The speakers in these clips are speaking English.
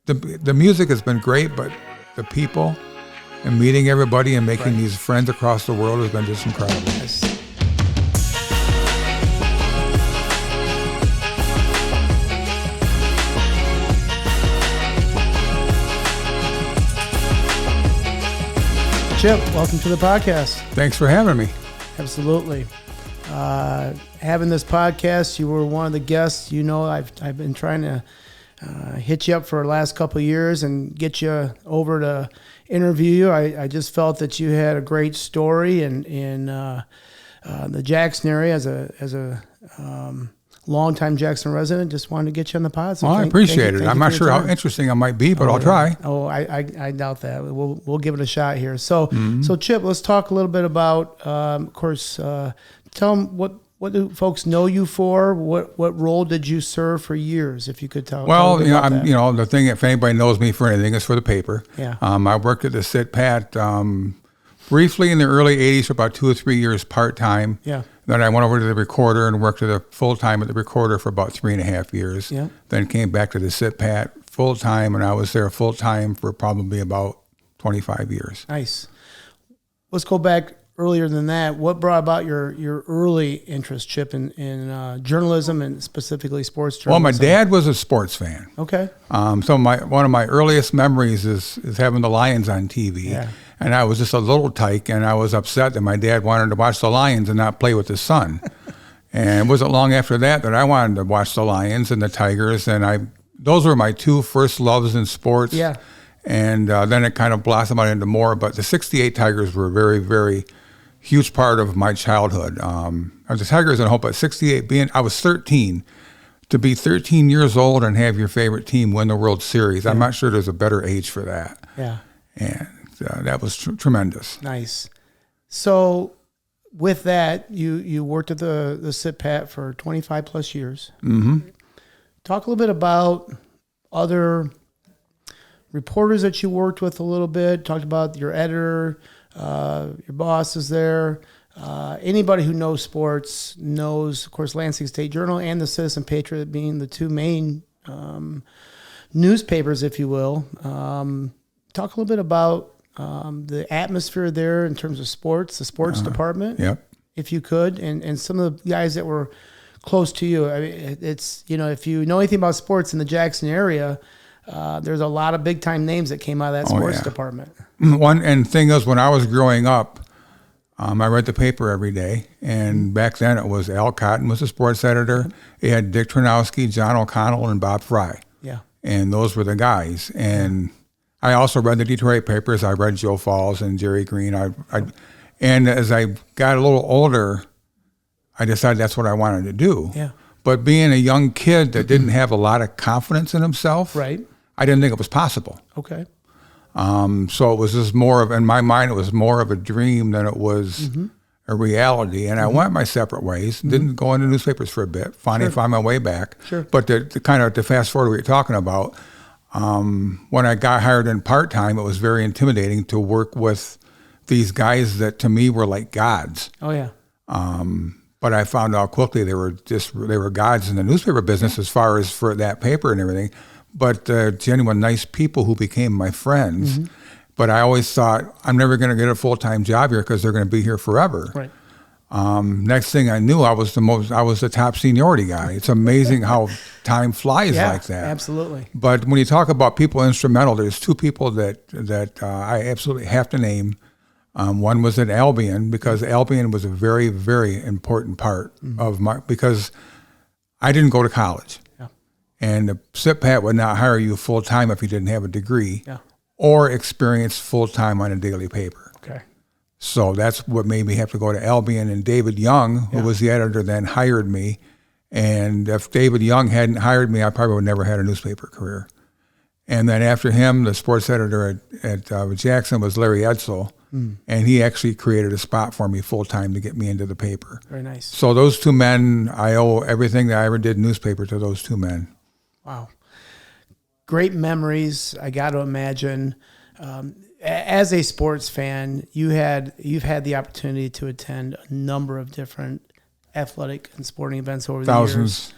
the music has been great, but the people and meeting everybody and making these friends across the world has been just incredible. Yes. Chip, welcome to the podcast. Thanks for having me. Absolutely. Having this podcast, you were one of the guests. You know, I've been trying to hit you up for the last couple of years and get you over to interview you. I just felt that you had a great story in the Jackson area as a longtime Jackson resident. Just wanted to get you on the pod. So I appreciate it. I'm not sure how interesting I might be, but I'll try. Oh, I doubt that. We'll give it a shot here. So Chip, let's talk a little bit about, of course, tell them what do folks know you for? What role did you serve for years? If you could tell. Well, the thing, if anybody knows me for anything, is for the paper. Yeah. I worked at the Cit Pat briefly in the early '80s for about 2 or 3 years part time. Yeah. Then I went over to the Recorder and worked full time at the Recorder for about 3.5 years. Yeah. Then came back to the Cit Pat full time, and I was there full time for probably about 25 years. Nice. Let's go back earlier than that. What brought about your early interest, Chip, in journalism and specifically sports journalism? Well, my dad was a sports fan. Okay. So one of my earliest memories is having the Lions on TV. Yeah. And I was just a little tyke, and I was upset that my dad wanted to watch the Lions and not play with his son. And it wasn't long after that I wanted to watch the Lions and the Tigers, and those were my two first loves in sports. Yeah. And then it kind of blossomed out into more, but the '68 Tigers were a very, very huge part of my childhood. The Tigers and hope at '68 I was 13. To be 13 years old and have your favorite team win the World Series, I'm not sure there's a better age for that. Yeah. And that was tremendous. Nice. So with that, you worked at the Cit Pat for 25 plus years. Mm-hmm. Talk a little bit about other reporters that you worked with a little bit. Talked about your editor, your boss is there. Anybody who knows sports knows, of course, Lansing State Journal and the Citizen Patriot being the two main newspapers, if you will. Talk a little bit about the atmosphere there in terms of sports, the sports department, if you could, and some of the guys that were close to you. I mean, it's, if you know anything about sports in the Jackson area, there's a lot of big time names that came out of that sports department. And thing is, when I was growing up, I read the paper every day, and back then it was Al Cotton was the sports editor. It had Dick Tranowski, John O'Connell, and Bob Fry. Yeah, and those were the guys. And I also read the Detroit papers. I read Joe Falls and Jerry Green. And as I got a little older, I decided that's what I wanted to do. Yeah. But being a young kid that didn't have a lot of confidence in himself, right, I didn't think it was possible. Okay. So it was just in my mind, it was more of a dream than it was a reality. And I went my separate ways, didn't go into newspapers for a bit, finally found my way back. Sure. But to fast forward what you're talking about, when I got hired in part-time, it was very intimidating to work with these guys that to me were like gods. Oh, yeah. But I found out quickly they were gods in the newspaper business as far as for that paper and everything. But genuine nice people who became my friends. But I always thought, I'm never going to get a full-time job here because they're going to be here forever. Right. Next thing I knew, I was the top seniority guy. It's amazing how time flies like that. Absolutely. But when you talk about people instrumental, there's two people that I absolutely have to name. One was at Albion, because Albion was a very, very important part of because I didn't go to college. Yeah. And the Cit Pat would not hire you full time if you didn't have a degree or experience full time on a daily paper. Okay. So that's what made me have to go to Albion. And David Young, who was the editor then, hired me. And if David Young hadn't hired me, I probably would never had a newspaper career. And then after him, the sports editor at Jackson was Larry Edsel. And he actually created a spot for me full time to get me into the paper. Very nice. So those two men, I owe everything that I ever did in newspaper to those two men. Wow. Great memories, I got to imagine. As a sports fan, you've had the opportunity to attend a number of different athletic and sporting events over the years.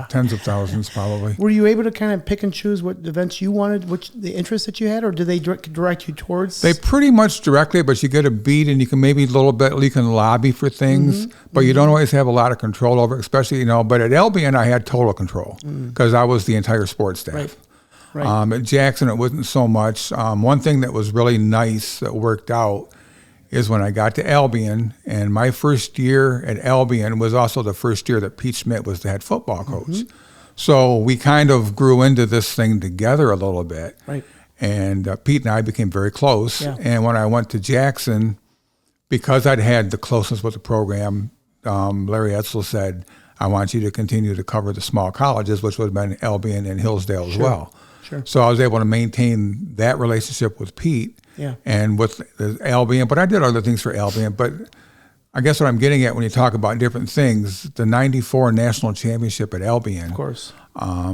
tens of thousands probably. Were you able to kind of pick and choose what events you wanted, the interest that you had, or did they direct you towards? They pretty much directly, but you get a beat and you can maybe a little bit, you can lobby for things, but you don't always have a lot of control over it, especially, but at Albion I had total control because I was the entire sports staff. Right. At Jackson, it wasn't so much. One thing that was really nice that worked out is when I got to Albion, and my first year at Albion was also the first year that Pete Schmidt was the head football coach. So we kind of grew into this thing together a little bit. Right. And Pete and I became very close. Yeah. And when I went to Jackson, because I'd had the closeness with the program, Larry Edsel said, I want you to continue to cover the small colleges, which would have been Albion and Hillsdale as well. Sure. So I was able to maintain that relationship with Pete and with the Albion, but I did other things for Albion. But I guess what I'm getting at when you talk about different things, the 94 national championship at Albion. Of course. I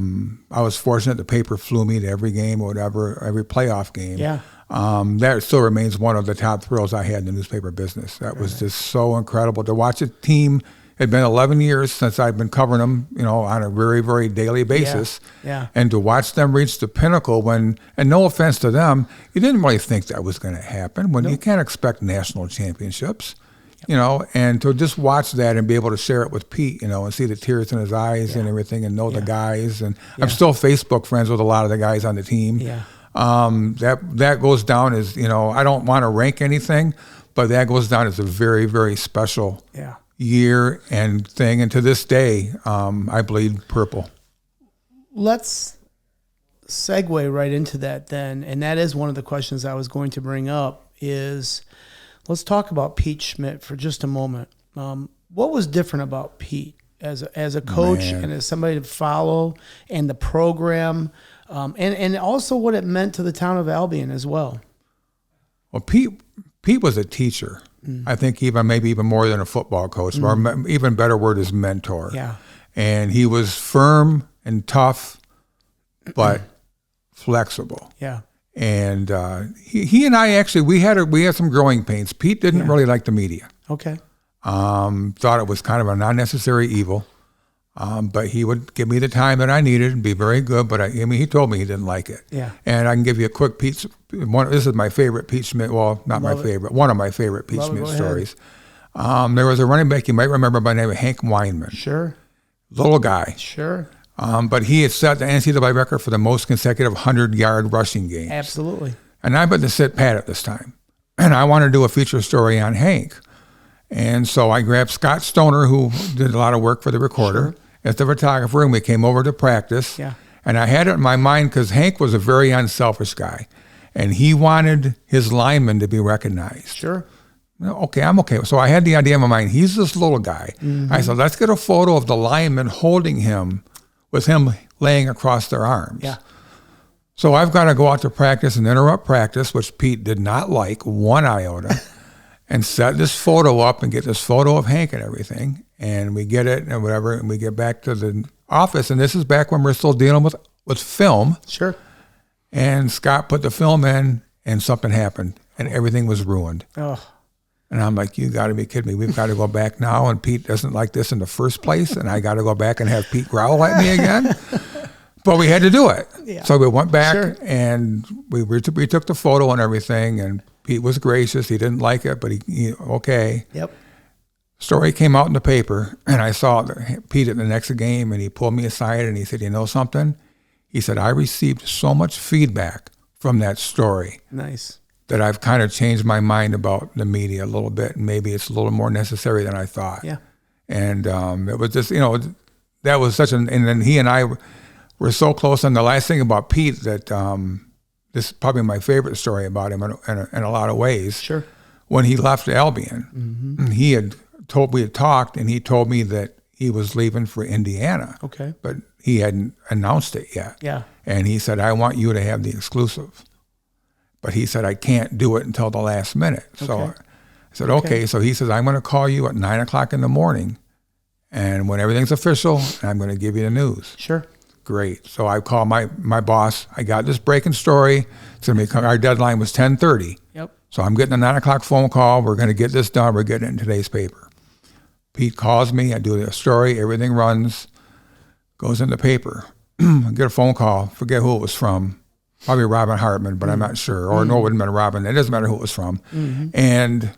was fortunate the paper flew me to every game or whatever, every playoff game. Yeah. That still remains one of the top thrills I had in the newspaper business. That was just so incredible to watch a team. It had been 11 years since I'd been covering them, on a very, very daily basis. Yeah. And to watch them reach the pinnacle and no offense to them, you didn't really think that was going to happen. You can't expect national championships, and to just watch that and be able to share it with Pete, and see the tears in his eyes and everything and know the guys. And I'm still Facebook friends with a lot of the guys on the team. Yeah. That goes down as, I don't want to rank anything, but that goes down as a very, very special year and thing. And to this day, I bleed purple. Let's segue right into that then. And that is one of the questions I was going to bring up is, let's talk about Pete Schmidt for just a moment. What was different about Pete as a coach and as somebody to follow, and the program, and also what it meant to the town of Albion as well? Well, Pete was a teacher. I think maybe even more than a football coach, or even better word is mentor. Yeah. And he was firm and tough, but flexible. Yeah. And he and I actually we had some growing pains. Pete didn't really like the media. Okay. Thought it was kind of a unnecessary evil. But he would give me the time that I needed and be very good. But he told me he didn't like it. Yeah. And I can give you a quick Pete. This is my favorite Pete Schmidt. Well, not my favorite. One of my favorite Pete Schmidt stories. There was a running back you might remember by the name of Hank Weinman. Sure. Little guy. Sure. But he had set the NCAA record for the most consecutive 100-yard rushing games. Absolutely. And I had to sit pat at this time. And I wanted to do a feature story on Hank. And so I grabbed Scott Stoner, who did a lot of work for the Recorder, as the photographer, and we came over to practice. Yeah. And I had it in my mind because Hank was a very unselfish guy. And he wanted his linemen to be recognized. Sure. Okay, I'm okay. So I had the idea in my mind, he's this little guy. I said, let's get a photo of the lineman holding him with him laying across their arms. Yeah. So I've got to go out to practice and interrupt practice, which Pete did not like one iota, and set this photo up and get this photo of Hank and everything. And we get it and whatever, and we get back to the office. And this is back when we're still dealing with film. Sure. And Scott put the film in, and something happened, and everything was ruined. Oh. And I'm like, you got to be kidding me. We've got to go back now, and Pete doesn't like this in the first place, and I got to go back and have Pete growl at me again. But we had to do it. Yeah. So we went back, and we took the photo and everything, and Pete was gracious. He didn't like it, but he okay. Yep. Story came out in the paper, and I saw Pete at the next game, and he pulled me aside, and he said, you know something? He said, I received so much feedback from that story. Nice. That I've kind of changed my mind about the media a little bit, and maybe it's a little more necessary than I thought. Yeah. And it was just, that was such and then he and I were so close. And the last thing about Pete that this is probably my favorite story about him in a lot of ways. Sure. When he left Albion, we had talked, and he told me that he was leaving for Indiana. Okay. But he hadn't announced it yet. Yeah. And he said, I want you to have the exclusive. But he said, I can't do it until the last minute. So I said, okay. So he says, I'm going to call you at 9 o'clock in the morning. And when everything's official, I'm going to give you the news. Sure. Great. So I call my boss. I got this breaking story. Our deadline was 10:30. Yep. So I'm getting a 9 o'clock phone call. We're going to get this done. We're getting it in today's paper. Pete calls me. I do the story. Everything runs. goes in the paper. I get a phone call, forget who it was from, probably Robin Hartman, but I'm not sure. Or no, it wouldn't have been Robin. It doesn't matter who it was from. And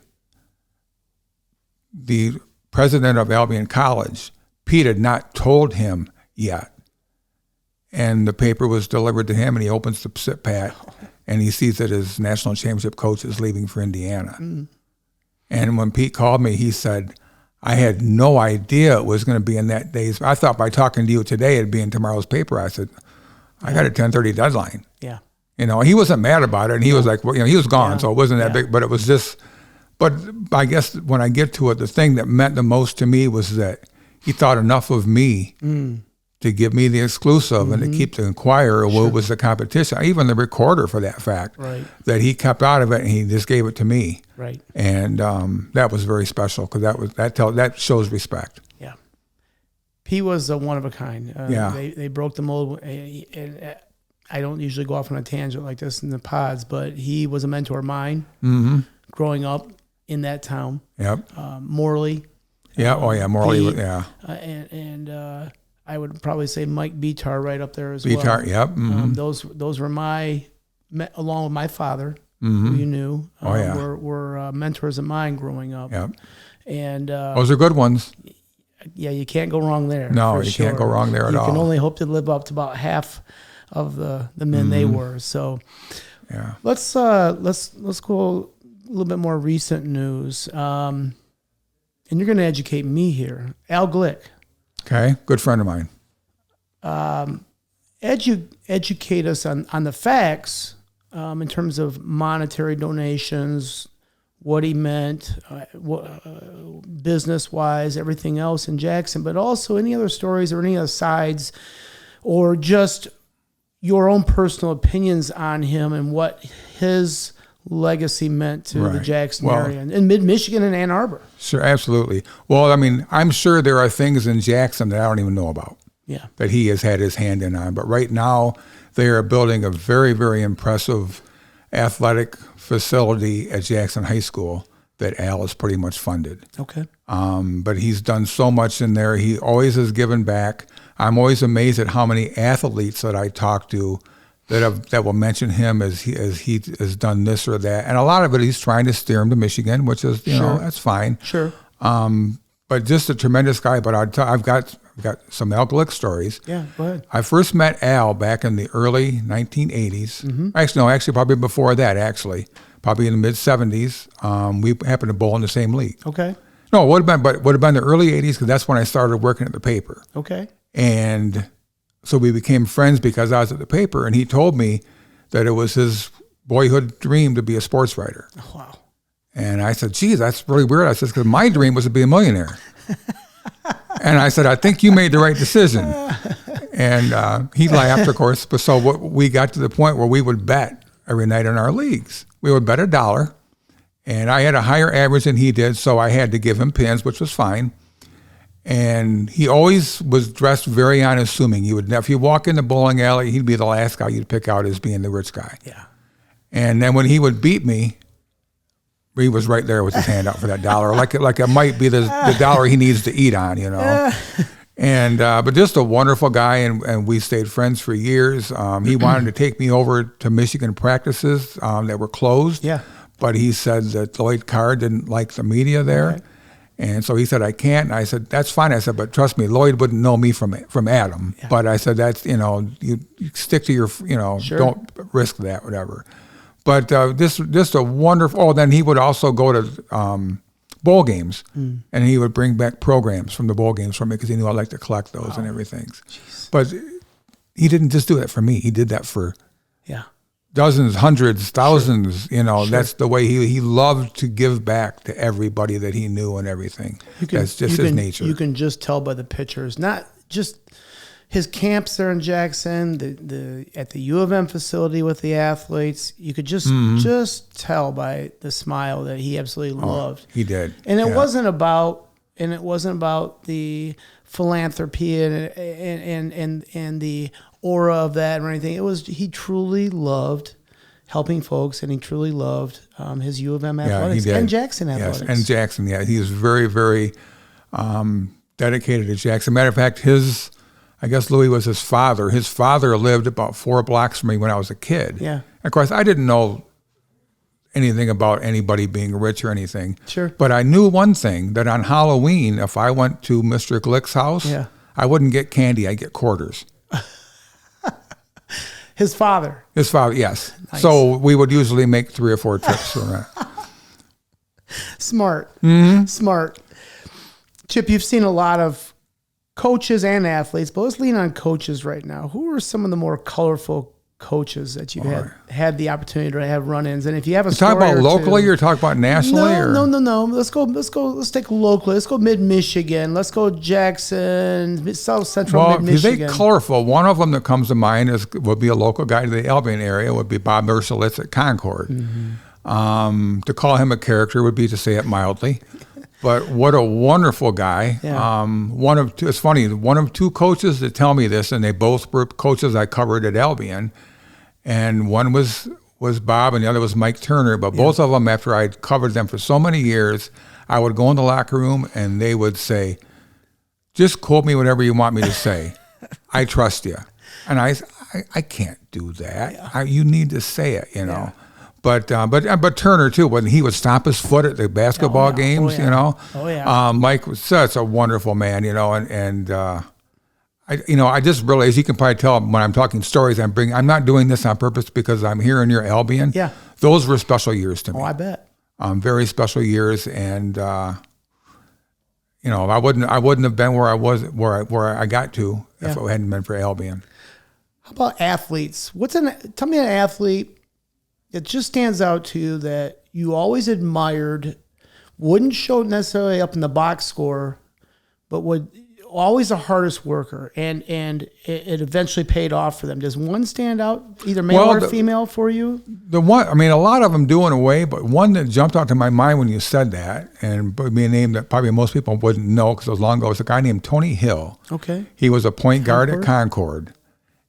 the president of Albion College, Pete, had not told him yet. And the paper was delivered to him, and he opens the sit pat, and he sees that his national championship coach is leaving for Indiana. And when Pete called me, he said, I had no idea it was going to be in that day's. I thought by talking to you today, it'd be in tomorrow's paper. I said, I got a 10:30 deadline. Yeah. You know, he wasn't mad about it, and he was like, well, you know, he was gone, so it wasn't that big, but it was just, but I guess when I get to it, the thing that meant the most to me was that he thought enough of me to give me the exclusive and to keep the Inquirer what was the competition, even the Recorder for that fact, that he kept out of it and he just gave it to me. Right. And that was very special because that shows respect. Yeah. Pete was a one of a kind. They broke the mold. And I don't usually go off on a tangent like this in the pods, but he was a mentor of mine growing up in that town. Yep. Morley. Yeah. Morley. Pete, and I would probably say Mike Bitar right up there as well. Bitar, yep. Those were along with my father, who you knew, were mentors of mine growing up. Yep. And those are good ones. Yeah, you can't go wrong there. No, you can't go wrong there at all. You can only hope to live up to about half of the men they were. So yeah, let's go a little bit more recent news. And you're going to educate me here. Al Glick. Okay, good friend of mine. Educate us on the facts in terms of monetary donations, what he meant, business-wise, everything else in Jackson, but also any other stories or any other sides, or just your own personal opinions on him and what his legacy meant to the Jackson area and mid-Michigan and Ann Arbor. Sure, absolutely. Well, I mean, I'm sure there are things in Jackson that I don't even know about. Yeah. That he has had his hand in on. But right now, they are building a very, very impressive athletic facility at Jackson High School that Al has pretty much funded. Okay. But he's done so much in there. He always has given back. I'm always amazed at how many athletes that I talk to that will mention him as he has done this or that, and a lot of it he's trying to steer him to Michigan, which is you know that's fine. Sure. But just a tremendous guy. But I've got some Al Glick stories. Yeah, go ahead. I first met Al back in the early 1980s. Actually probably before that. Probably in the mid 70s. We happened to bowl in the same league. Okay. No, it would have been the early 80s because that's when I started working at the paper. Okay. And so we became friends because I was at the paper, and he told me that it was his boyhood dream to be a sports writer. Oh, wow. And I said, geez, that's really weird. I said, because my dream was to be a millionaire. And I said, I think you made the right decision. And he laughed, of course. But so we got to the point where we would bet every night in our leagues. We would bet $1. And I had a higher average than he did, so I had to give him pins, which was fine. And he always was dressed very unassuming. If you walk in the bowling alley, he'd be the last guy you'd pick out as being the rich guy. Yeah. And then when he would beat me, he was right there with his hand out for that $1, like it might be the $1 he needs to eat on, you know. And but just a wonderful guy, and we stayed friends for years. He wanted to take me over to Michigan practices that were closed. Yeah. But he said that Lloyd Carr didn't like the media there. Okay. And so he said, I can't. And I said, that's fine. I said, but trust me, Lloyd wouldn't know me from Adam. Yeah. But I said, that's, you stick to your, don't risk that, whatever. But just a wonderful, then he would also go to bowl games, and he would bring back programs from the bowl games for me because he knew I liked to collect those and everything. Jeez. But he didn't just do that for me. He did that for dozens, hundreds, thousands, that's the way he loved to give back to everybody that he knew and everything. That's just his nature. You can just tell by the pictures, not just his camps there in Jackson, at the U of M facility with the athletes. You could just tell by the smile that he absolutely loved. He did. And it wasn't about the philanthropy and the aura of that or anything. It was he truly loved helping folks, and he truly loved his U of M athletics and Jackson athletics. Yes, and Jackson, he was very, very dedicated to Jackson. Matter of fact, I guess Louis was his father. His father lived about 4 blocks from me when I was a kid. Yeah. Of course, I didn't know anything about anybody being rich or anything. Sure. But I knew one thing, that on Halloween, if I went to Mr. Glick's house, Yeah. I wouldn't get candy. I'd get quarters. His father. His father, yes. Nice. So we would usually make 3 or 4 trips for that. Smart. Mm-hmm. Smart. Chip, you've seen a lot of coaches and athletes, but let's lean on coaches right now. Who are some of the more colorful coaches that you've had the opportunity to have run-ins? And if you have a story talk about or locally two, or talk about nationally? No. Let's take locally. Let's go mid-Michigan. Let's go Jackson, South Central mid-Michigan. If you say colorful, one of them that comes to mind would be a local guy to the Albion area, would be Bob Mercelitz at Concord. Mm-hmm. To call him a character would be to say it mildly. But what a wonderful guy. Yeah. It's funny, one of 2 coaches that tell me this, and they both were coaches I covered at Albion. And one was Bob and the other was Mike Turner. But both of them, after I'd covered them for so many years, I would go in the locker room and they would say, just quote me whatever you want me to say. I trust you. And I can't do that. Yeah. You need to say it, you know. Yeah. But Turner too, when he would stomp his foot at the basketball games, you know. Oh yeah. Mike was such a wonderful man, you know, and I just really, as you can probably tell when I'm talking stories, I'm not doing this on purpose because I'm here in your Albion. Yeah. Those were special years to me. Oh, I bet. Very special years, and I wouldn't have been where I was, where I got to if it hadn't been for Albion. How about athletes? Tell me an athlete that just stands out to you that you always admired, wouldn't show necessarily up in the box score, but would always the hardest worker, and it eventually paid off for them. Does one stand out, either male or female, for you? The one, I mean, a lot of them do in a way, but one that jumped out to my mind when you said that, and would be a name that probably most people wouldn't know because it was long ago, was a guy named Tony Hill. Okay. He was a point guard at Concord.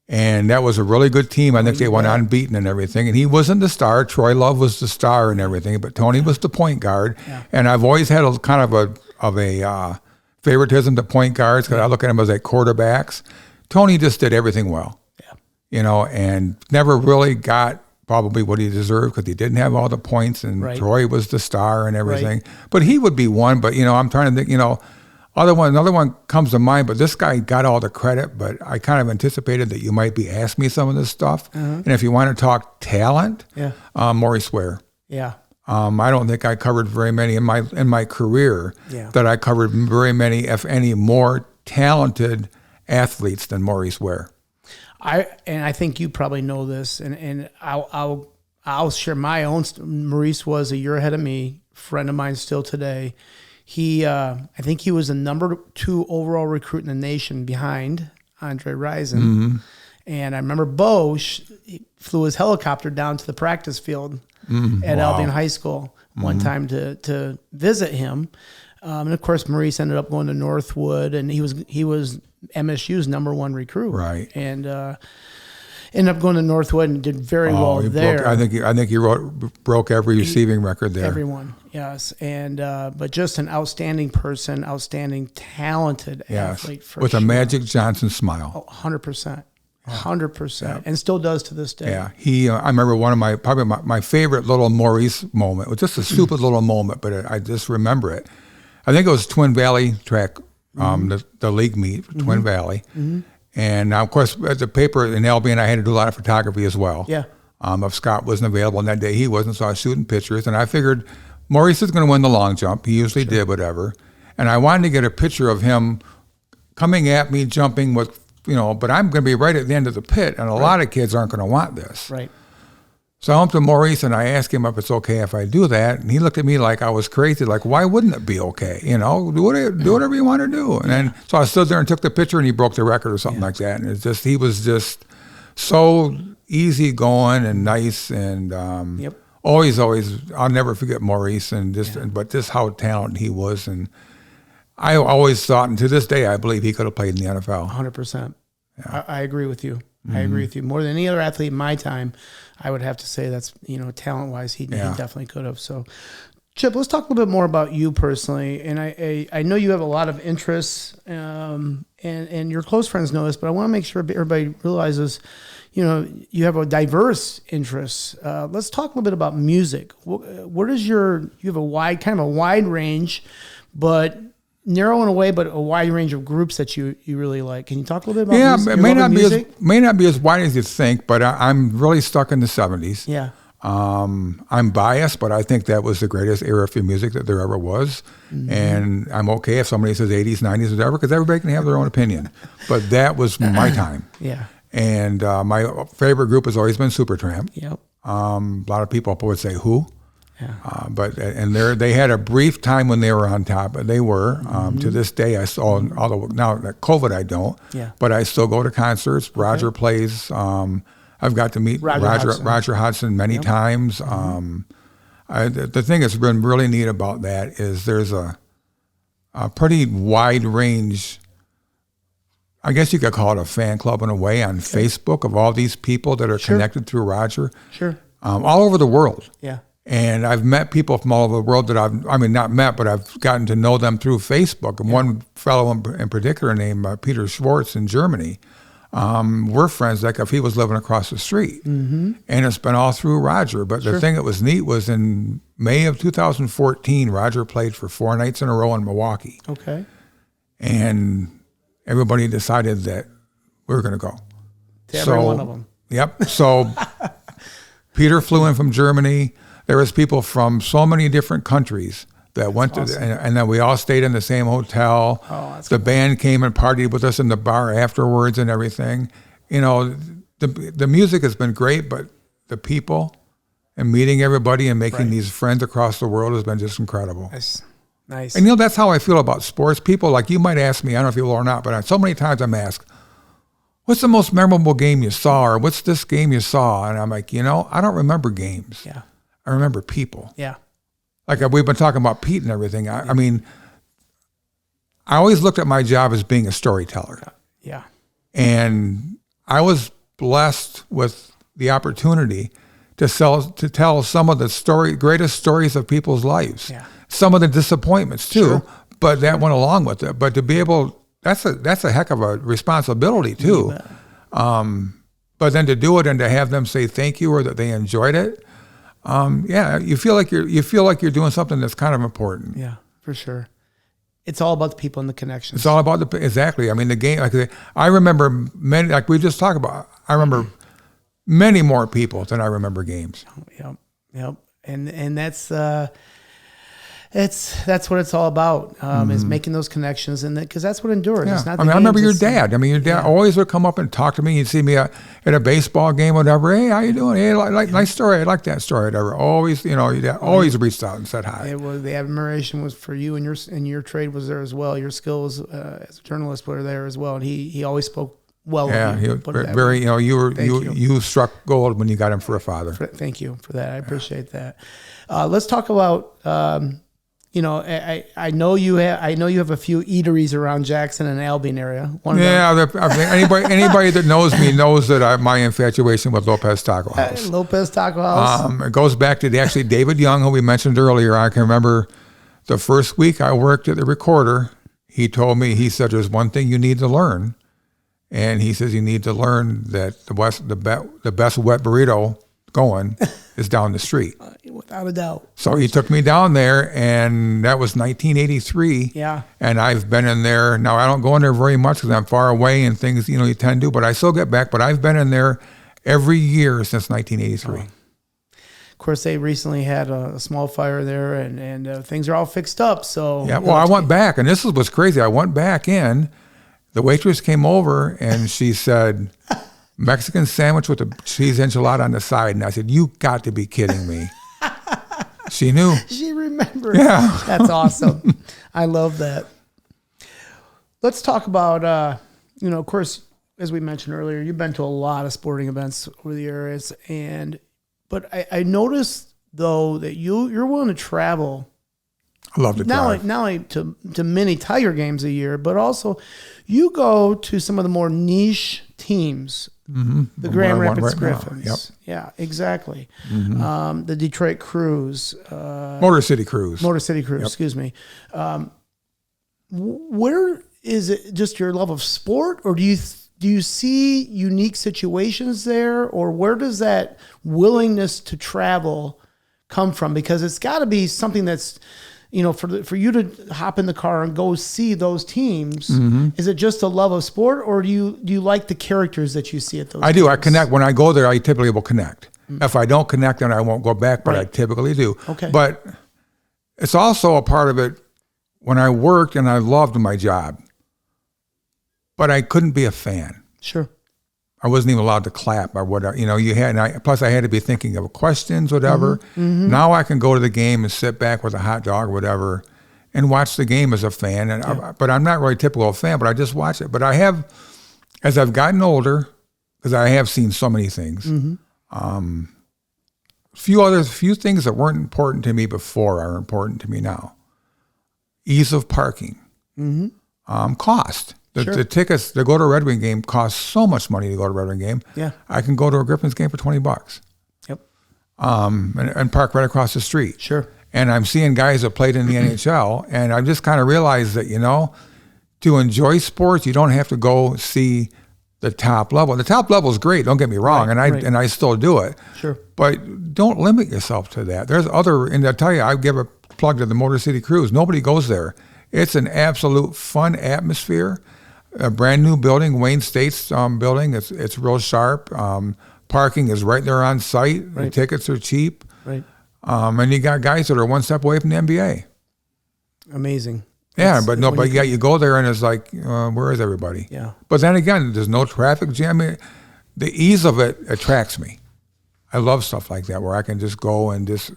And that was a really good team. I think they went unbeaten and everything. And he wasn't the star. Troy Love was the star and everything. But Tony was the point guard. Yeah. And I've always had a kind of a favoritism to point guards because I look at them as like quarterbacks. Tony just did everything well. Yeah. You know, and never really got probably what he deserved because he didn't have all the points. And Troy was the star and everything. But he would be one. But, I'm trying to think, another one comes to mind, but this guy got all the credit, but I kind of anticipated that you might be asking me some of this stuff. And if you want to talk talent, Maurice Ware. Yeah. I don't think I covered very many in my career that I covered very many, if any, more talented athletes than Maurice Ware. I think you probably know this, and I'll share my own. Maurice was a year ahead of me, friend of mine still today. I think he was the number 2 overall recruit in the nation behind Andre Rison. Mm-hmm. And I remember Bo flew his helicopter down to the practice field at Albion High School one time to visit him. And of course, Maurice ended up going to Northwood, and he was MSU's number 1 recruit. Right. And ended up going to Northwood and did very well there. I think he broke every receiving record there. Everyone, yes, and but just an outstanding person, outstanding talented athlete for with a Magic Johnson smile. 100%, 100%, and still does to this day. Yeah, I remember one of probably my favorite little Maurice moment. It was just a stupid little moment, but I just remember it. I think it was Twin Valley track, the league meet for Twin Valley. Mm-hmm. And of course, as a paper in Albion, I had to do a lot of photography as well. Yeah. If Scott wasn't available on that day, he wasn't, so I was shooting pictures. And I figured Maurice is going to win the long jump. He usually did, whatever. And I wanted to get a picture of him coming at me, jumping with, but I'm going to be right at the end of the pit, and a lot of kids aren't going to want this. Right. So I went to Maurice and I asked him if it's okay if I do that, and he looked at me like I was crazy. Like, why wouldn't it be okay? Do whatever you want to do. And then so I stood there and took the picture, and he broke the record or something like that. And he was just so easygoing and nice, and always. I'll never forget Maurice, but just how talented he was. And I always thought, and to this day, I believe he could have played in the NFL. 100%. Yeah. I agree with you. I agree with you. More than any other athlete in my time, I would have to say that's, talent-wise, he definitely could have. So, Chip, let's talk a little bit more about you personally. And I know you have a lot of interests, and your close friends know this, but I want to make sure everybody realizes, you have a diverse interest. Let's talk a little bit about music. What is you have a wide range, but narrow in a way, but a wide range of groups that you really like. Can you talk a little bit about music? Yeah, it may not be as wide as you think, but I'm really stuck in the 70s. Yeah. I'm biased, but I think that was the greatest era for music that there ever was. Mm-hmm. And I'm okay if somebody says 80s, 90s, whatever, because everybody can have their own opinion. But that was my time. Yeah. And my favorite group has always been Supertramp. Yep. A lot of people would say Who. Yeah. But they had a brief time when they were on top, but they were. To this day, I saw, although now that COVID I don't, but I still go to concerts. Roger plays. I've got to meet Roger Hudson many times. The thing that's been really neat about that is there's a pretty wide range, I guess you could call it a fan club in a way, on Facebook of all these people that are connected through Roger. Sure. All over the world. Yeah. And I've met people from all over the world that not met, but I've gotten to know them through Facebook. And one fellow in particular named Peter Schwartz in Germany, we're friends like if he was living across the street. Mm-hmm. And it's been all through Roger. But the thing that was neat was in May of 2014, Roger played for 4 nights in a row in Milwaukee. Okay. And everybody decided that we were going to go. To every one of them. Yep. So Peter flew in from Germany. There was people from so many different countries that went to, and then we all stayed in the same hotel. Oh, the band came and partied with us in the bar afterwards and everything. The music has been great, but the people and meeting everybody and making these friends across the world has been just incredible. Nice. And that's how I feel about sports. People, like, you might ask me, I don't know if you will or not, but so many times I'm asked, what's the most memorable game you saw, or what's this game you saw? And I'm like, I don't remember games. Yeah. I remember people. Yeah. Like we've been talking about Pete and everything. I mean, I always looked at my job as being a storyteller. Yeah. And I was blessed with the opportunity to tell some of the greatest stories of people's lives. Yeah. Some of the disappointments too, but that went along with it. But to be able, that's a heck of a responsibility too. But then to do it and to have them say thank you or that they enjoyed it. You feel like you're doing something that's kind of important. Yeah, for sure. It's all about the people and the connections. It's all about exactly. I mean, the game. Like I remember many, like we just talked about. I remember many more people than I remember games. Yep. And that's what it's all about. Is making those connections, and because that's what endures. Yeah. It's not. I remember your dad. Your dad always would come up and talk to me. He'd see me at a baseball game, whatever. Hey, how you doing? Hey, nice story. I like that story. Whatever. Always, your dad always reached out and said hi. It was, the admiration was for you, and your trade was there as well. Your skills as a journalist were there as well, and he always spoke well. Yeah, he very. You struck gold when you got him for a father. Thank you for that. I appreciate that. Let's talk about. I know you have a few eateries around Jackson and Albion area. Anybody that knows me knows that my infatuation with Lopez Taco House. Lopez Taco House. It goes back to actually David Young, who we mentioned earlier. I can remember the first week I worked at the Recorder. He told me, he said, "There's one thing you need to learn," and he says you need to learn that the best wet burrito going is down the street. Without a doubt. So he took me down there, and that was 1983. Yeah. And I've been in there. Now, I don't go in there very much because I'm far away and things, you tend to, but I still get back. But I've been in there every year since 1983. Of course, they recently had a small fire there, and things are all fixed up. So yeah, well, I went back, and this is what's crazy. I went back in. The waitress came over, and she said, "Mexican sandwich with a cheese enchilada on the side." And I said, "You got to be kidding me." She knew. She remembered. Yeah. That's awesome. I love that. Let's talk about, of course, as we mentioned earlier, you've been to a lot of sporting events over the years. But I noticed, though, that you're willing to travel. I love to drive. Not only to many Tiger games a year, but also you go to some of the more niche teams. Mm-hmm. The Grand Rapids right Griffins. Yep. Yeah, exactly. Mm-hmm. The Detroit Crews. Motor City Crews. Yep. Excuse me. Where is it? Just your love of sport, or do you see unique situations there, or where does that willingness to travel come from? Because it's got to be something that's, for you to hop in the car and go see those teams. Mm-hmm. Is it just a love of sport, or do you like the characters that you see at those? I do. I connect when I go there. I typically will connect. Mm-hmm. If I don't connect, then I won't go back. But I typically do. Okay. But it's also a part of it. When I worked and I loved my job, but I couldn't be a fan. Sure. I wasn't even allowed to clap or whatever. Plus I had to be thinking of questions, whatever. Mm-hmm. Mm-hmm. Now I can go to the game and sit back with a hot dog or whatever and watch the game as a fan. But I'm not really a typical fan, but I just watch it. But I have, as I've gotten older, because I have seen so many things, mm-hmm. Few things that weren't important to me before are important to me now. Ease of parking, mm-hmm. Cost. The tickets to go to a Red Wing game cost so much money to go to a Red Wing game. Yeah, I can go to a Griffins game for $20. Yep. And park right across the street. Sure. And I'm seeing guys that played in the NHL, and I just kind of realized that to enjoy sports, you don't have to go see the top level. The top level is great. Don't get me wrong, and I still do it. Sure. But don't limit yourself to that. There's other, and I tell you, I give a plug to the Motor City Crews. Nobody goes there. It's an absolute fun atmosphere. A brand new building, Wayne State's building. It's real sharp. Parking is right there on site. Right. The tickets are cheap. Right. And you got guys that are one step away from the NBA. Amazing. Yeah, but you go there and it's like, where is everybody? Yeah. But then again, there's no traffic jam. The ease of it attracts me. I love stuff like that where I can just go and just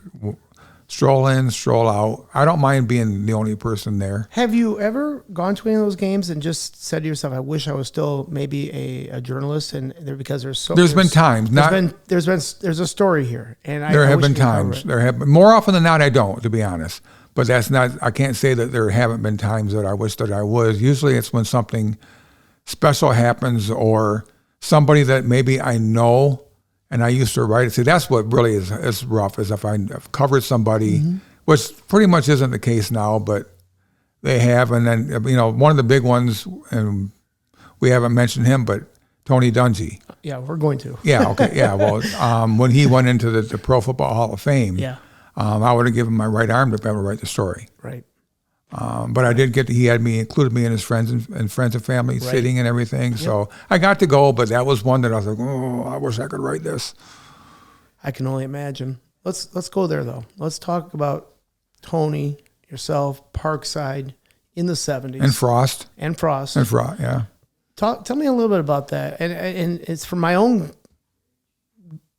stroll in, stroll out. I don't mind being the only person there. Have you ever gone to any of those games and just said to yourself, I wish I was still maybe a journalist, and because there's been times. There's a story here, and there have been times. There have been, more often than not, I don't, to be honest. But that's not. I can't say that there haven't been times that I wish that I was. Usually, it's when something special happens or somebody that maybe I know. And I used to write it. See, that's what really is rough, is if I've covered somebody, mm-hmm. which pretty much isn't the case now, but they have. And then, one of the big ones, and we haven't mentioned him, but Tony Dungy. Yeah, we're going to. Yeah, okay, yeah. Well, when he went into the Pro Football Hall of Fame, I would have given my right arm to be able to write the story. Right. But I did he included me in his friends and family sitting and everything. Yep. So I got to go, but that was one that I was like, oh, I wish I could write this. I can only imagine. Let's go there though. Let's talk about Tony, yourself, Parkside in the 70s. And Frost. Yeah. Tell me a little bit about that. And it's for my own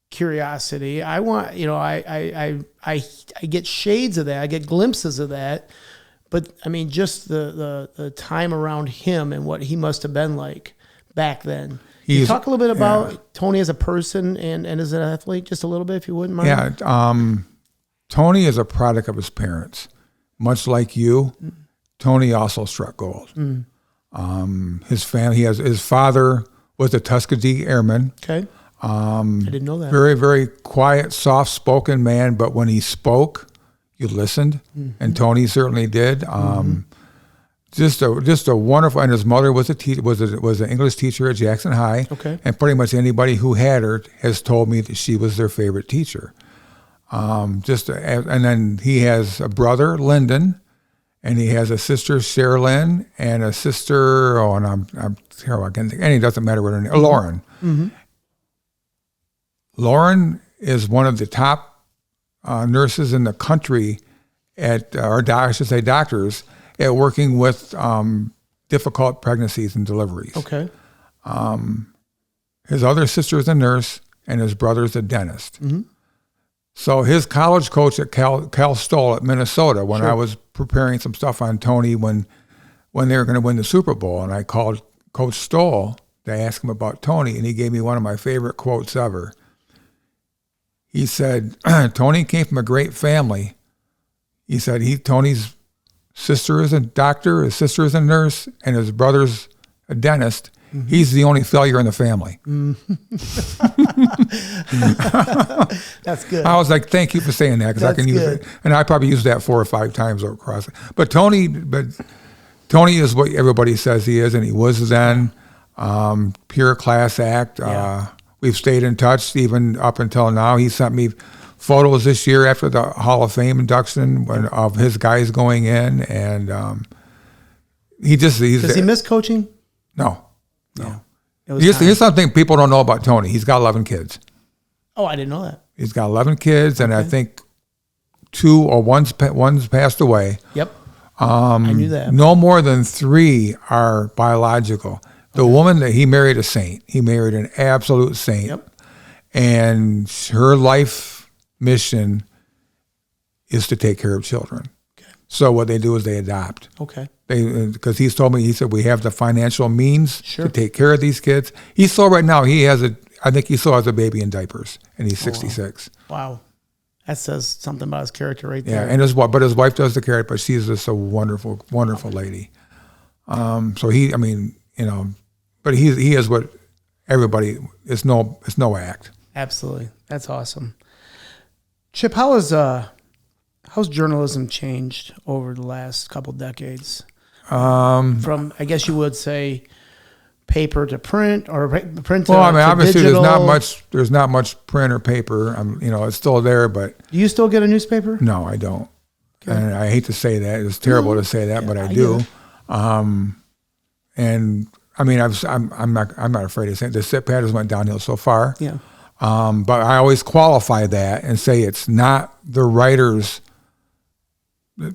curiosity. I want, I get shades of that. I get glimpses of that. But I mean, just the time around him and what he must have been like back then. Can you talk a little bit about Tony as a person and as an athlete, just a little bit, if you wouldn't mind? Yeah, Tony is a product of his parents. Much like you, Tony also struck gold. His family, his father was a Tuskegee Airman. Okay, I didn't know that. Very, very quiet, soft-spoken man, but when he spoke, you listened, and Tony certainly did. Just a wonderful. And his mother was was an English teacher at Jackson High. Okay. And pretty much anybody who had her has told me that she was their favorite teacher. And then he has a brother, Lyndon, and he has a sister, Sherilyn, and a sister. Oh, and I'm terrible. I can't think. And it doesn't matter what her name. Lauren. Mm-hmm. Lauren is one of the top nurses in the country doctors at working with difficult pregnancies and deliveries. Okay. His other sister is a nurse, and his brother's a dentist. Mm-hmm. So his college coach at Cal Stoll at Minnesota, when I was preparing some stuff on Tony when they were going to win the Super Bowl, and I called Coach Stoll to ask him about Tony, and he gave me one of my favorite quotes ever. He said, Tony came from a great family. He said Tony's sister is a doctor, his sister is a nurse, and his brother's a dentist. He's the only failure in the family. That's good. I was like, thank you for saying that, because I can use it. And I probably used that 4 or 5 times across it. But Tony is what everybody says he is, and he was then. Pure class act. We've stayed in touch even up until now. He sent me photos this year after the Hall of Fame induction of his guys going in, and does he miss coaching? No. Yeah. Here's something people don't know about Tony. He's got 11 kids. Oh, I didn't know that. He's got 11 kids, and I think 2 or one's passed away. Yep. I knew that. No more than 3 are biological. The woman that he married, a saint. He married an absolute saint. Yep. And her life mission is to take care of children. Okay. So what they do is they adopt. Okay. Because he said we have the financial means Sure. to take care of these kids. He's still right now, I think he still has a baby in diapers, and he's 66. Wow. That says something about his character right Yeah, there. and his wife does the care, but she's just a wonderful, wonderful lady. So but he is what everybody, it's no act. Absolutely. That's awesome. Chip, how's journalism changed over the last couple decades? From, I guess you would say, paper to print, or print to, obviously digital. there's not much print or paper. It's still there, but Do you still get a newspaper? no, I don't. Okay. And I hate to say that. It's terrible to say that, but I do. And I'm not afraid to say it. The SIP patterns went downhill so far. Yeah. But I always qualify that and say it's not the writer's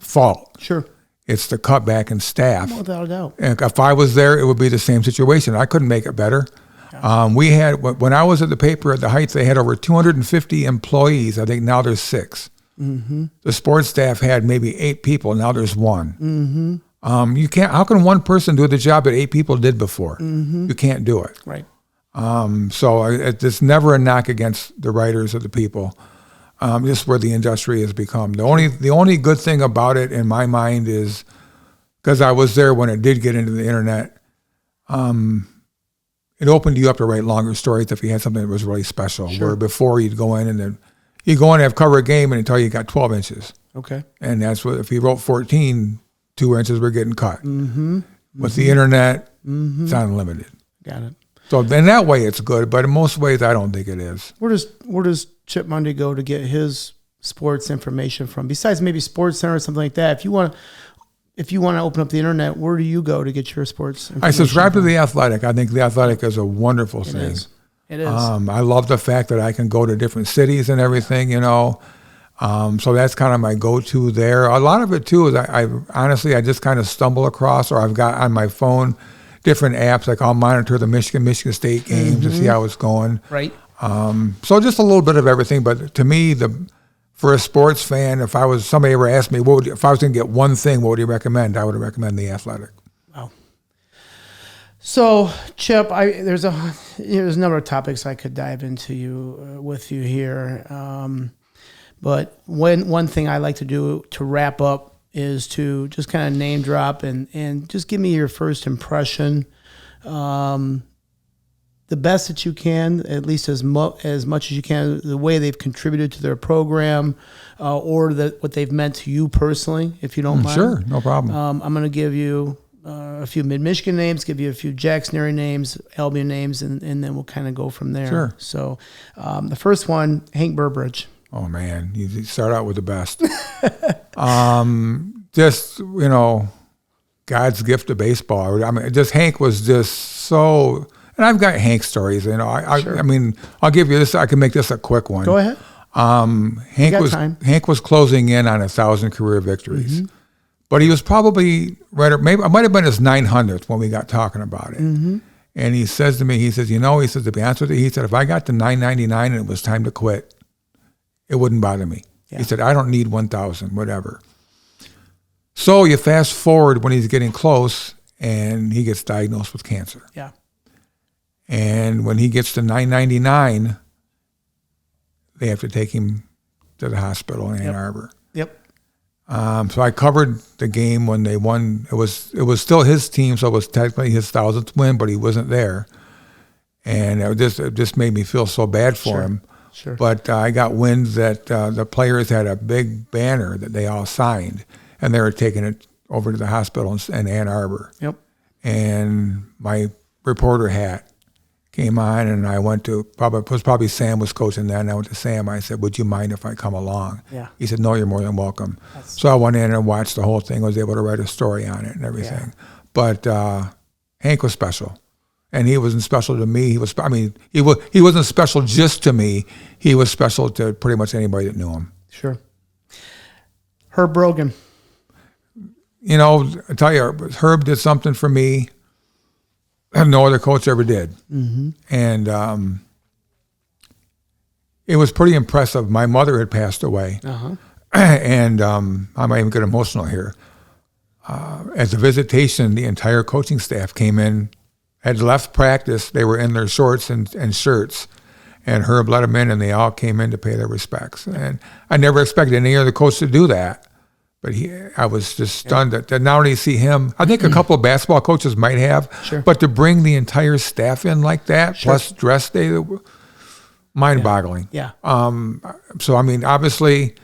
fault. Sure. It's the cutback in staff. Without a doubt. And if I was there, it would be the same situation. I couldn't make it better. Yeah. When I was at the paper at the Heights, they had over 250 employees. I think now there's 6. Mm-hmm. The sports staff had maybe 8 people. Now there's 1. Mm-hmm. How can one person do the job that 8 people did before? Mm-hmm. You can't do it. Right. So it's never a knock against the writers or the people. Just where the industry has become. The only good thing about it in my mind is, because I was there when it did get into the internet, it opened you up to write longer stories if you had something that was really special. Sure. Where before you'd go in and have cover a game and until you got 12 inches. Okay. And that's what, if you wrote 14, 2 inches were getting cut. Mm-hmm. With the internet, it's unlimited. Got it. So in that way, it's good, but in most ways, I don't think it is. Where does Chip Mundy go to get his sports information from? Besides maybe Sports Center or something like that. If you want to open up the internet, where do you go to get your sports information? I subscribe to The Athletic. I think The Athletic is a wonderful thing. It is. I love the fact that I can go to different cities and everything, So that's kind of my go-to there. A lot of it too is I honestly just kind of stumble across, or I've got on my phone different apps, like I'll monitor the Michigan State games to see how it's going. Right. So just a little bit of everything. But to me, for a sports fan, if somebody ever asked me, if I was going to get one thing, what would you recommend? I would recommend The Athletic. Wow. So, Chip, there's a number of topics I could dive into with you here. But one thing I like to do to wrap up is to just kind of name drop and just give me your first impression, the best that you can, at least as much as you can, the way they've contributed to their program, or what they've meant to you personally, if you don't mind. Sure, no problem. I'm going to give you a few Mid-Michigan names, give you a few Jackson area names, Albion names, and then we'll kind of go from there. Sure. So the first one, Hank Burbridge. Oh, man, you start out with the best. God's gift to baseball. Hank was just so, and I've got Hank stories. Sure. I'll give you this. I can make this a quick one. Go ahead. Hank was closing in on 1,000 career victories, but he was probably it might have been his 900th when we got talking about it. Mm-hmm. And he says to me, to be honest with you, he said, if I got to 999 and it was time to quit, it wouldn't bother me. Yeah. He said, I don't need 1,000, whatever. So you fast forward when he's getting close and he gets diagnosed with cancer. Yeah. And when he gets to 999, they have to take him to the hospital in Ann Arbor. Yep. So I covered the game when they won. It was still his team, so it was technically his 1,000th win, but he wasn't there. And it just made me feel so bad for him. Sure. But I got wind that the players had a big banner that they all signed, and they were taking it over to the hospital in Ann Arbor. Yep. And my reporter hat came on, and I went to probably Sam was coaching then. I went to Sam. I said, "Would you mind if I come along?" Yeah. He said, "No, you're more than welcome." So I went in and watched the whole thing. I was able to write a story on it and everything. Yeah. But Hank was special, and he wasn't special to me. He wasn't special just to me. He was special to pretty much anybody that knew him. Sure. Herb Brogan. You know, I tell you, Herb did something for me no other coach ever did. Mm-hmm. And it was pretty impressive. My mother had passed away. Uh-huh. And I might even get emotional here. As a visitation, the entire coaching staff came in, had left practice. They were in their shorts and shirts. And Herb let them in, and they all came in to pay their respects. And I never expected any other coach to do that. But I was just stunned that not only see him, I think a couple of basketball coaches might have, Sure. but to bring the entire staff in like that, Sure. plus dress day, mind-boggling. Yeah. So, I mean, obviously,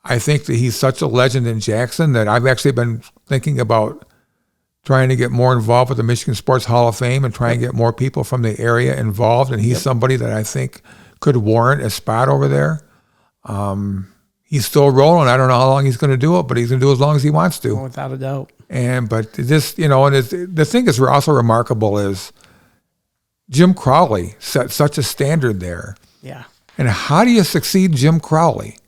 I think that he's such a legend in Jackson that I've actually been thinking about trying to get more involved with the Michigan Sports Hall of Fame and try and get more people from the area involved. And he's somebody that I think could warrant a spot over there. He's still rolling. I don't know how long he's going to do it, but he's going to do it as long as he wants to. Without a doubt. But this, you know, and the thing that's also remarkable is Jim Crowley set such a standard there. Yeah. And how do you succeed Jim Crowley?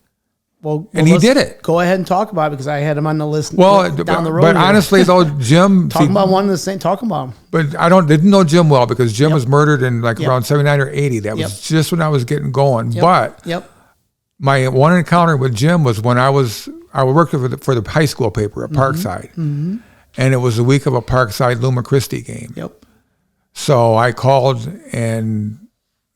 Well, And he did it. Go ahead and talk about it because I had him on the list Well, down the road. but here. honestly, though, Jim talking about one of the same. Talking about him. But I didn't know Jim well because Jim was murdered in around 79 or 80. That was just when I was getting going. But my one encounter with Jim was when I worked for the high school paper at Parkside, and it was the week of a Parkside Luma Christie game. Yep. So I called, and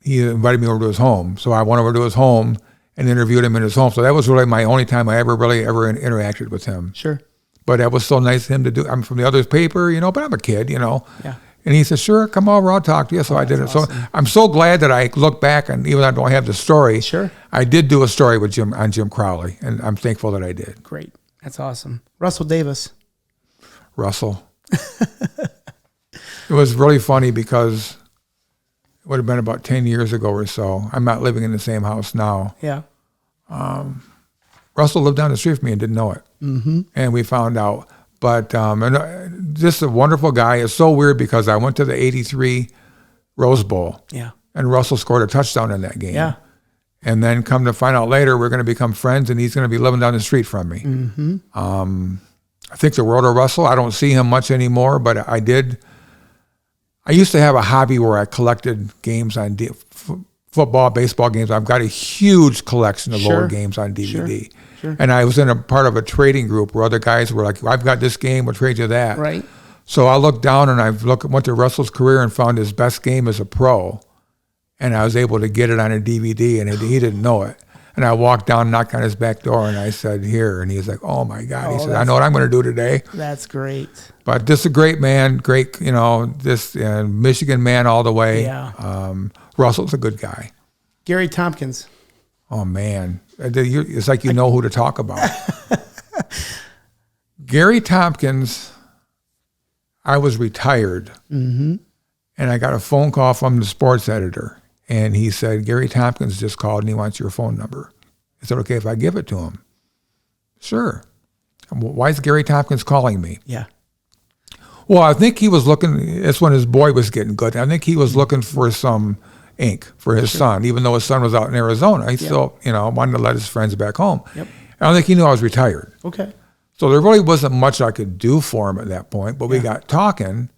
he invited me over to his home. So I went over to his home and interviewed him in his home. So that was really my only time I ever interacted with him. Sure. But that was so nice of him to do. I'm from the other paper, but I'm a kid, Yeah. And he said, "Sure, come over, I'll talk to you." So I did it. awesome. So I'm so glad that I look back, and even though I don't have the story, Sure. I did do a story with Jim Crowley, and I'm thankful that I did. Great. That's awesome. Russell Davis. Russell. It was really funny because it would have been about 10 years ago or so. I'm not living in the same house now. Yeah. Russell lived down the street from me and didn't know it. Mm-hmm. And we found out. But just a wonderful guy. It's so weird because I went to the 83 Rose Bowl. Yeah. And Russell scored a touchdown in that game. Yeah. And then come to find out later, we're going to become friends, and he's going to be living down the street from me. Mm-hmm. I think the world of Russell. I don't see him much anymore, but I used to have a hobby where I collected games on football, baseball games. I've got a huge collection of lower games on DVD. Sure. And I was in a part of a trading group where other guys were like, "I've got this game, we'll trade you that." Right. So I looked down and went to Russell's career and found his best game as a pro. And I was able to get it on a DVD, and he didn't know it. And I walked down, knocked on his back door, and I said, "Here." And he was like, "Oh my God." He said, "I know what I'm going to do today." That's great. But this is a great man, great, this Michigan man all the way. Yeah. Russell's a good guy. Gary Tompkins. Oh, man. It's like you know who to talk about. Gary Tompkins, I was retired, and I got a phone call from the sports editor, and he said, "Gary Tompkins just called, and he wants your phone number." I said, "Okay, if I give it to him." "Sure." "Why is Gary Tompkins calling me?" Yeah. Well, I think he was looking, that's when his boy was getting good. I think he was looking for some ink for his son, even though his son was out in Arizona. He still, wanted to let his friends back home. Yep. I don't think he knew I was retired. Okay. So there really wasn't much I could do for him at that point, but we got talking,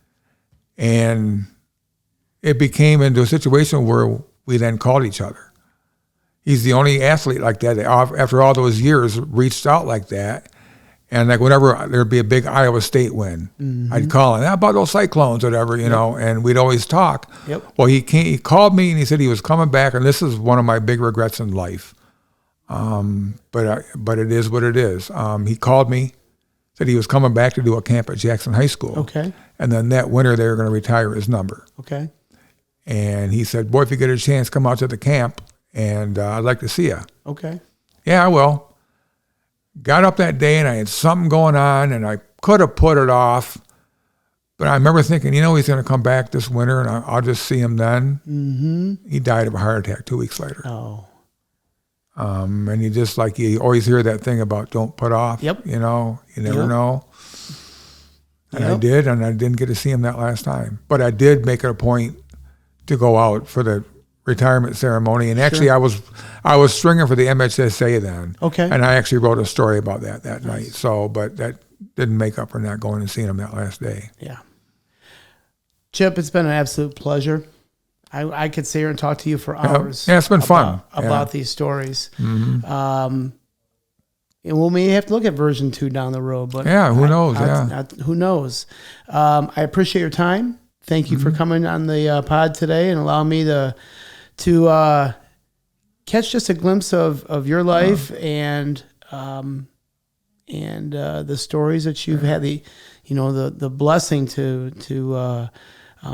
and it became into a situation where we then called each other. He's the only athlete like that after all those years reached out like that. And like whenever there'd be a big Iowa State win, I'd call him, "How about those Cyclones," or whatever, and we'd always talk. Yep. Well, he called me and he said he was coming back, and this is one of my big regrets in life. But it is what it is. He called me, said he was coming back to do a camp at Jackson High School. Okay. And then that winter they were going to retire his number. Okay. And he said, boy, if you get a chance, come out to the camp, and I'd like to see you. Okay. Yeah, I will. Got up that day, and I had something going on, and I could have put it off. But I remember thinking, he's going to come back this winter, and I'll just see him then. Mm-hmm. He died of a heart attack 2 weeks later. Oh. And you always hear that thing about don't put off. Yep. You never know. And I did, and I didn't get to see him that last time. But I did make it a point to go out for the retirement ceremony. And actually, I was stringing for the MHSA then. Okay. And I actually wrote a story about that night. So, but that didn't make up for not going and seeing him that last day. Yeah. Chip, it's been an absolute pleasure. I could sit here and talk to you for hours. Yeah, it's been fun about these stories. Mm-hmm. And we may have to look at version 2 down the road, but who knows? Who knows? I appreciate your time. Thank you for coming on the pod today and allowing me to catch just a glimpse of your life and the stories that you've had the blessing to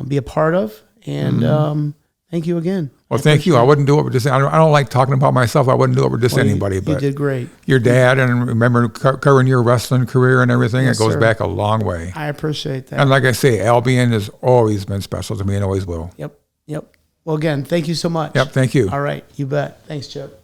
be a part of. And thank you again. Well, thank you. I wouldn't do it with just. I don't like talking about myself. I wouldn't do it with just anybody. But you did great. Your dad, and remember covering your wrestling career and everything. Yes, it goes back a long way. I appreciate that. And like I say, Albion has always been special to me and always will. Yep. Well, again, thank you so much. Yep. Thank you. All right. You bet. Thanks, Chip.